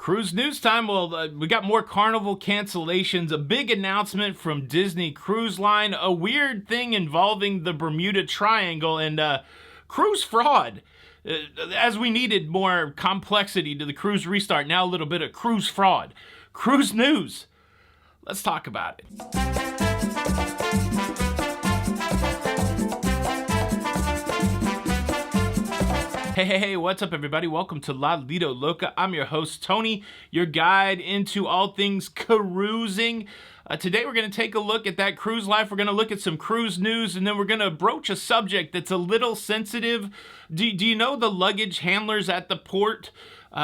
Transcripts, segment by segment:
Cruise news time. Well, we got more Carnival cancellations, a big announcement from Disney Cruise Line, a weird thing involving the Bermuda Triangle, and cruise fraud. As we needed more complexity to the cruise restart, now a little bit of cruise fraud. Cruise news. Let's talk about it. Hey, what's up everybody? Welcome to Lido, Loca. I'm your host, Tony, your guide into all things cruising. Today we're going to take a look at that cruise life. We're going to look at some cruise news, and then we're going to broach a subject that's a little sensitive. Do you know the luggage handlers at the port?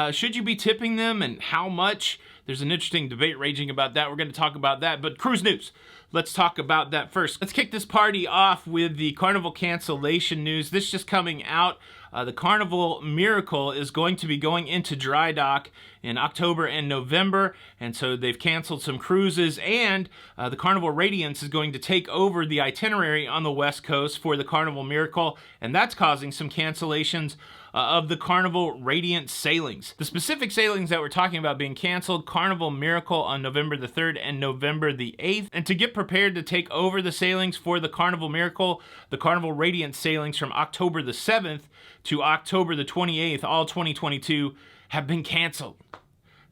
Should you be tipping them, and how much? There's an interesting debate raging about that. We're going to talk about that, but cruise news. Let's talk about that first. Let's kick this party off with the Carnival cancellation news. This just coming out. The Carnival Miracle is going to be going into dry dock in October and November, and so they've canceled some cruises, and the Carnival Radiance is going to take over the itinerary on the West Coast for the Carnival Miracle, and that's causing some cancellations of the Carnival Radiant sailings. The specific sailings that we're talking about being canceled: Carnival Miracle on November the 3rd and November the 8th. And to get prepared to take over the sailings for the Carnival Miracle, the Carnival Radiant sailings from October the 7th to October the 28th, all 2022, have been canceled.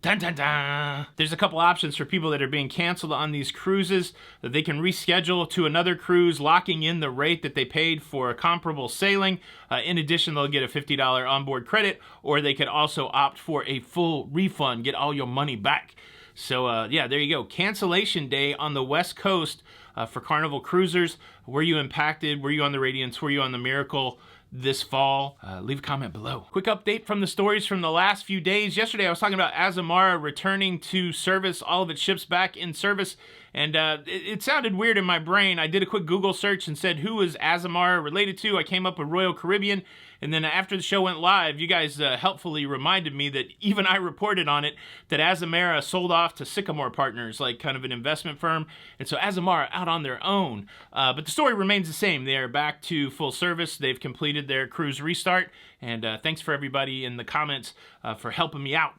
Dun, dun, dun. There's a couple options for people that are being canceled on these cruises that they can reschedule to another cruise, locking in the rate that they paid for a comparable sailing. In addition, they'll get a $50 onboard credit, or they could also opt for a full refund, get all your money back. So yeah, there you go. Cancellation day on the West Coast for Carnival cruisers. Were you impacted? Were you on the Radiance? Were you on the Miracle this fall? Leave a comment below. Quick update from the stories from the last few days. Yesterday I was talking about Azamara returning to service, all of its ships back in service, and it sounded weird in my brain. I did a quick Google search and said, who is Azamara related to? I came up with Royal Caribbean, and then after the show went live, you guys helpfully reminded me that even I reported on it, that Azamara sold off to Sycamore Partners, like kind of an investment firm, and so Azamara out on their own. But the story remains the same. They are back to full service. They've completed their cruise restart, and thanks for everybody in the comments for helping me out.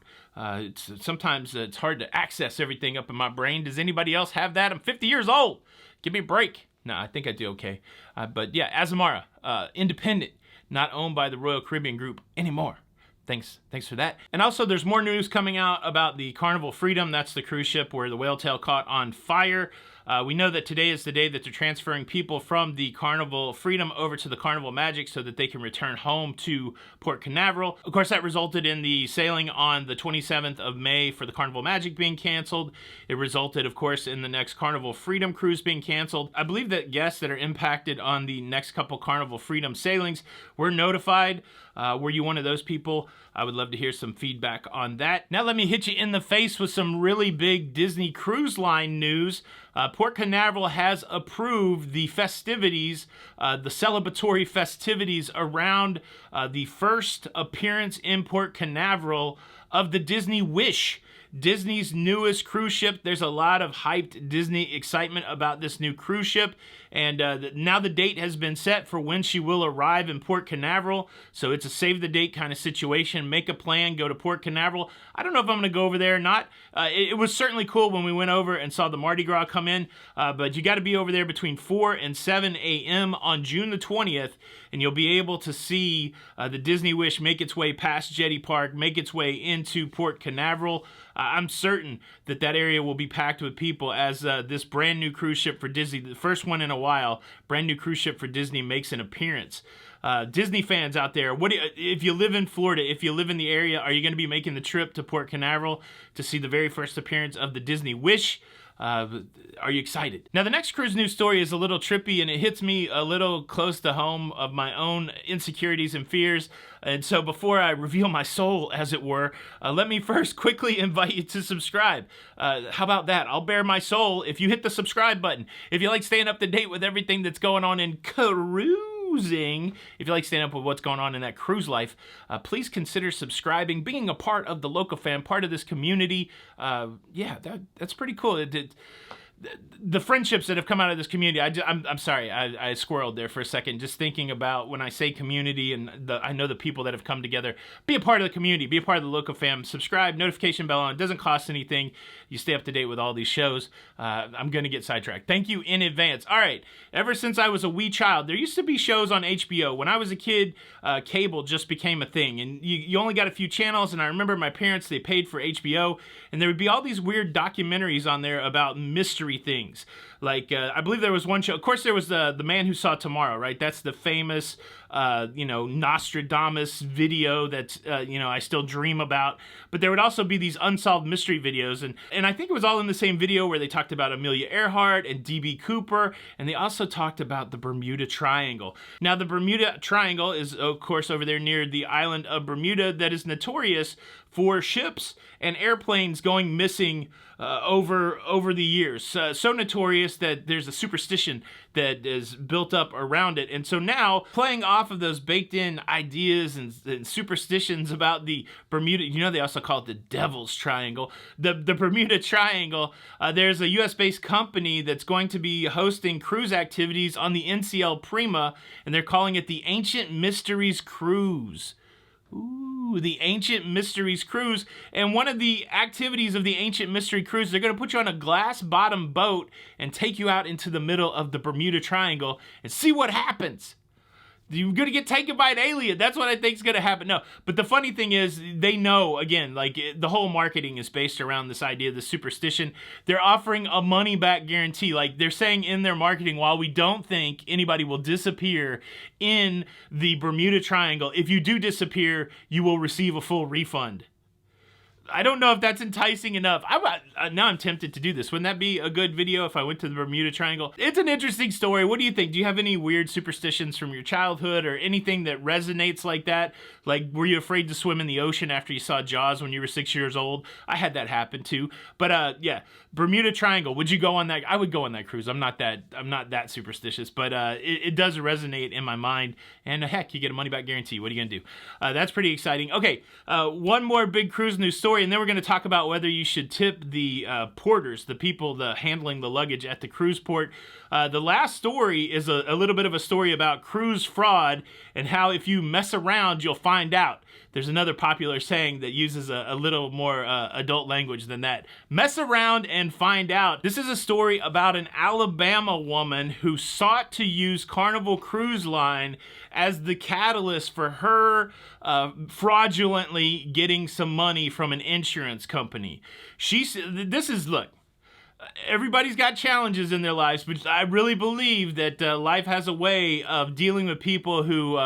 Sometimes it's hard to access everything up in my brain. Does anybody else have that? I'm 50 years old. Give me a break. No, I think I do okay. But yeah, Azamara, independent, not owned by the Royal Caribbean Group anymore. Thanks for that. And also there's more news coming out about the Carnival Freedom. That's the cruise ship where the whale tail caught on fire. We know that today is the day that they're transferring people from the Carnival Freedom over to the Carnival Magic so that they can return home to Port Canaveral. Of course, that resulted in the sailing on the 27th of May for the Carnival Magic being canceled. It resulted, of course, in the next Carnival Freedom cruise being canceled. I believe that guests that are impacted on the next couple Carnival Freedom sailings were notified. Were you one of those people? I would love to hear some feedback on that. Now let me hit you in the face with some really big Disney Cruise Line news. Port Canaveral has approved the festivities, the celebratory festivities around the first appearance in Port Canaveral of the Disney Wish, Disney's newest cruise ship. There's a lot of hyped Disney excitement about this new cruise ship, and now the date has been set for when she will arrive in Port Canaveral, so it's a save the date kind of situation. Make a plan, go to Port Canaveral. I don't know if I'm going to go over there or not. It was certainly cool when we went over and saw the Mardi Gras come in, but you got to be over there between 4 and 7 a.m. on June the 20th, and you'll be able to see the Disney Wish make its way past Jetty Park, make its way into Port Canaveral. I'm certain that that area will be packed with people as this brand new cruise ship for Disney, the first one in a while, brand new cruise ship for Disney makes an appearance. Disney fans out there, if you live in Florida, if you live in the area, are you going to be making the trip to Port Canaveral to see the very first appearance of the Disney Wish? Are you excited? Now, the next cruise news story is a little trippy, and it hits me a little close to home of my own insecurities and fears. And so before I reveal my soul, as it were, let me first quickly invite you to subscribe. How about that? I'll bare my soul if you hit the subscribe button. If you like staying up to date with everything that's going on in cruising, if you like staying up with what's going on in that cruise life, please consider subscribing, being a part of the locafam, part of this community. Yeah, that's pretty cool. the friendships that have come out of this community. I'm sorry, I squirreled there for a second, just thinking about when I say community, and I know the people that have come together. Be a part of the community, be a part of the locafam. Subscribe, notification bell on. It doesn't cost anything. You stay up to date with all these shows. I'm going to get sidetracked. Thank you in advance. All right, ever since I was a wee child, there used to be shows on HBO. When I was a kid, cable just became a thing, and you only got a few channels, and I remember my parents, they paid for HBO, and there would be all these weird documentaries on there about mystery things. Like, I believe there was one show, of course there was the Man Who Saw Tomorrow, right? That's the famous, Nostradamus video that, I still dream about. But there would also be these unsolved mystery videos, and I think it was all in the same video where they talked about Amelia Earhart and D.B. Cooper, and they also talked about the Bermuda Triangle. Now, the Bermuda Triangle is, of course, over there near the island of Bermuda that is notorious for ships and airplanes going missing over the years. So notorious that there's a superstition that is built up around it. And so now, playing off of those baked-in ideas and superstitions about the Bermuda, they also call it the Devil's Triangle. The Bermuda Triangle, there's a US-based company that's going to be hosting cruise activities on the NCL Prima, and they're calling it the Ancient Mysteries Cruise. Ooh, the Ancient Mysteries Cruise. And one of the activities of the Ancient Mystery Cruise, they're going to put you on a glass-bottom boat and take you out into the middle of the Bermuda Triangle and see what happens. You're going to get taken by an alien. That's what I think is going to happen. No, but the funny thing is, they know, again, like the whole marketing is based around this idea of the superstition. They're offering a money-back guarantee. Like they're saying in their marketing, while we don't think anybody will disappear in the Bermuda Triangle, if you do disappear, you will receive a full refund. I don't know if that's enticing enough. Now I'm tempted to do this. Wouldn't that be a good video if I went to the Bermuda Triangle? It's an interesting story. What do you think? Do you have any weird superstitions from your childhood or anything that resonates like that? Like, were you afraid to swim in the ocean after you saw Jaws when you were 6 years old? I had that happen too. But yeah, Bermuda Triangle. Would you go on that? I would go on that cruise. I'm not that superstitious, but it does resonate in my mind. And heck, you get a money back guarantee. What are you gonna do? That's pretty exciting. Okay, one more big cruise news story, and then we're going to talk about whether you should tip the porters, the people handling the luggage at the cruise port. The last story is a little bit of a story about cruise fraud and how if you mess around, you'll find out. There's another popular saying that uses a little more adult language than that. Mess around and find out. This is a story about an Alabama woman who sought to use Carnival Cruise Line as the catalyst for her fraudulently getting some money from an insurance company. Look, everybody's got challenges in their lives, but I really believe that life has a way of dealing with people who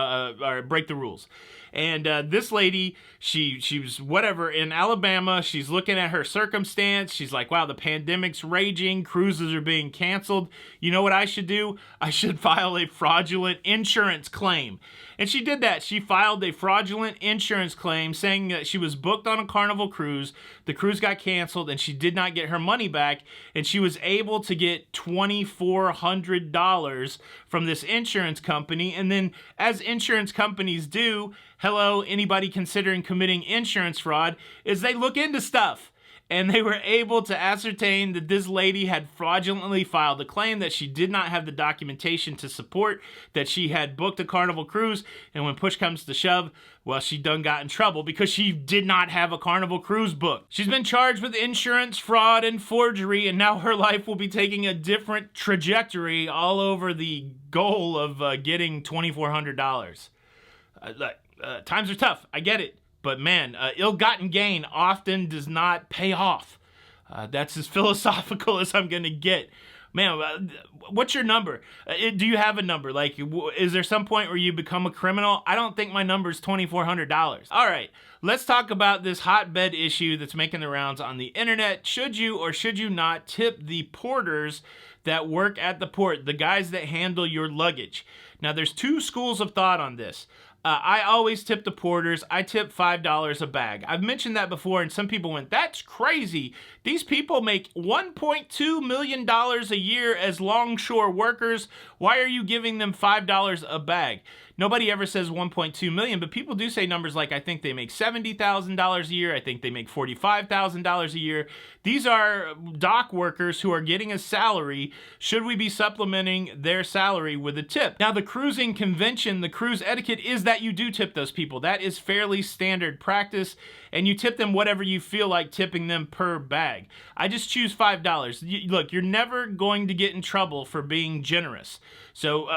break the rules. And this lady, she was whatever in Alabama. She's looking at her circumstance. She's like, wow, the pandemic's raging. Cruises are being canceled. You know what I should do? I should file a fraudulent insurance claim. And she did that. She filed a fraudulent insurance claim saying that she was booked on a Carnival cruise. The cruise got canceled and she did not get her money back. And she was able to get $2,400 from this insurance company. And then, as insurance companies do, hello, anybody considering committing insurance fraud, is they look into stuff. And they were able to ascertain that this lady had fraudulently filed a claim, that she did not have the documentation to support that she had booked a Carnival cruise. And when push comes to shove, well, she done got in trouble because she did not have a Carnival cruise book. She's been charged with insurance fraud and forgery, and now her life will be taking a different trajectory all over the goal of getting $2,400. Look, times are tough. I get it. But man, ill-gotten gain often does not pay off. That's as philosophical as I'm going to get. Man, what's your number? Do you have a number? Like, is there some point where you become a criminal? I don't think my number is $2,400. All right, let's talk about this hotbed issue that's making the rounds on the internet. Should you or should you not tip the porters that work at the port, the guys that handle your luggage? Now, there's two schools of thought on this. I always tip the porters. I tip $5 a bag. I've mentioned that before, and some people went, that's crazy. These people make $1.2 million a year as longshore workers. Why are you giving them $5 a bag? Nobody ever says 1.2 million, but people do say numbers like, I think they make $70,000 a year. I think they make $45,000 a year. These are dock workers who are getting a salary. Should we be supplementing their salary with a tip? Now, the cruising convention, the cruise etiquette is that you do tip those people. That is fairly standard practice, and you tip them whatever you feel like tipping them per bag. I just choose $5. Look, you're never going to get in trouble for being generous. So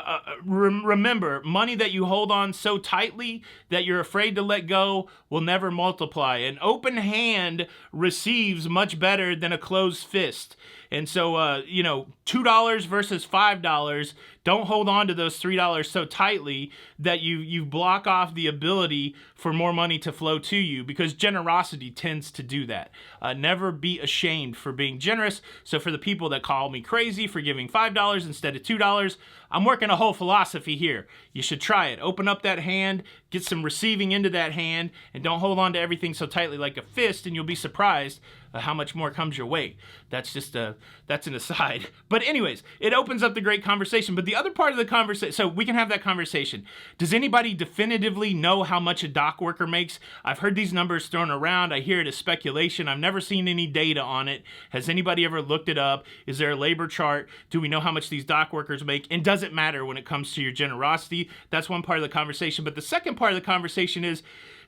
remember, money that you hold on so tightly that you're afraid to let go will never multiply. An open hand receives much better than a closed fist. And so, $2 versus $5, don't hold on to those $3 so tightly that you block off the ability for more money to flow to you, because generosity tends to do that. Never be ashamed for being generous. So for the people that call me crazy for giving $5 instead of $2, I'm working a whole philosophy here. You should try it. Open up that hand, get some receiving into that hand, and don't hold on to everything so tightly like a fist, and you'll be surprised how much more comes your way. That's just that's an aside. But anyways, it opens up the great conversation. But the other part of the conversation, so we can have that conversation. Does anybody definitively know how much a dock worker makes? I've heard these numbers thrown around. I hear it as speculation. I've never seen any data on it. Has anybody ever looked it up? Is there a labor chart? Do we know how much these dock workers make? And does it matter when it comes to your generosity? That's one part of the conversation. But the second part of the conversation is,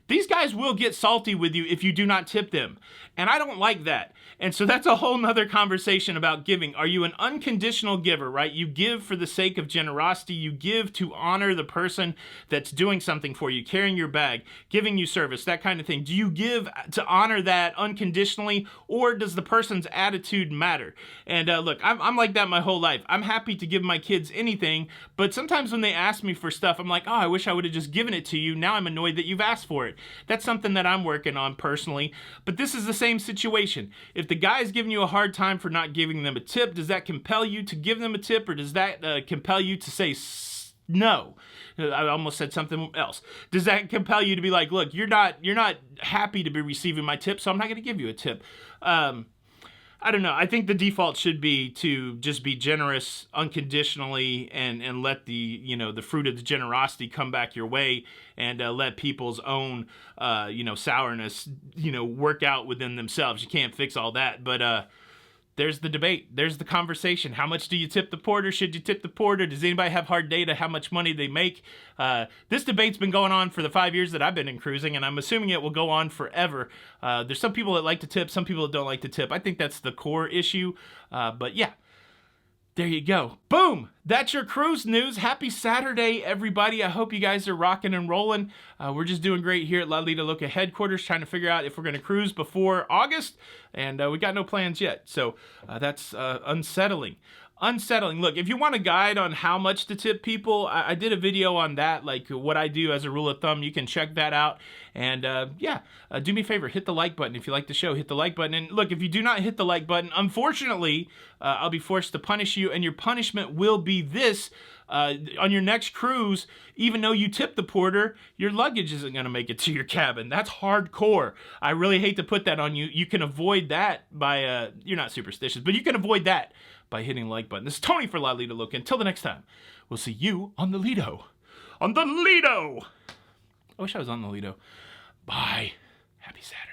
these guys will get salty with you if you do not tip them. And I don't like that. And so that's a whole nother conversation about giving. Are you an unconditional giver, right? You give for the sake of generosity. You give to honor the person that's doing something for you, carrying your bag, giving you service, that kind of thing. Do you give to honor that unconditionally, or does the person's attitude matter? And look, I'm like that my whole life. I'm happy to give my kids anything, but sometimes when they ask me for stuff, I'm like, oh, I wish I would have just given it to you. Now I'm annoyed that you've asked for it. That's something that I'm working on personally, but this is the same situation. If the guy's giving you a hard time for not giving them a tip, does that compel you to give them a tip, or does that compel you to say no? I almost said something else. Does that compel you to be like, look, you're not happy to be receiving my tip, so I'm not going to give you a tip? I don't know. I think the default should be to just be generous unconditionally and let the fruit of the generosity come back your way, and let people's own sourness work out within themselves. You can't fix all that, but there's the debate. There's the conversation. How much do you tip the porter? Should you tip the porter? Does anybody have hard data how much money they make? This debate's been going on for the 5 years that I've been in cruising, and I'm assuming it will go on forever. There's some people that like to tip, some people that don't like to tip. I think that's the core issue. But yeah, there you go. Boom! That's your cruise news. Happy Saturday, everybody. I hope you guys are rocking and rolling. We're just doing great here at Lido Loca headquarters, trying to figure out if we're going to cruise before August, and we got no plans yet. So that's unsettling. Look, if you want a guide on how much to tip people, I did a video on that, like what I do as a rule of thumb. You can check that out. And do me a favor, hit the like button. If you like the show, hit the like button. And look, if you do not hit the like button, unfortunately, I'll be forced to punish you, and your punishment will be this. On your next cruise, even though you tip the porter, your luggage isn't going to make it to your cabin. That's hardcore. I really hate to put that on you. You can avoid that by, you're not superstitious, but you can avoid that by hitting the like button. This is Tony for Lido Loca. Until the next time, we'll see you on the Lido. On the Lido! I wish I was on the Lido. Bye. Happy Saturday.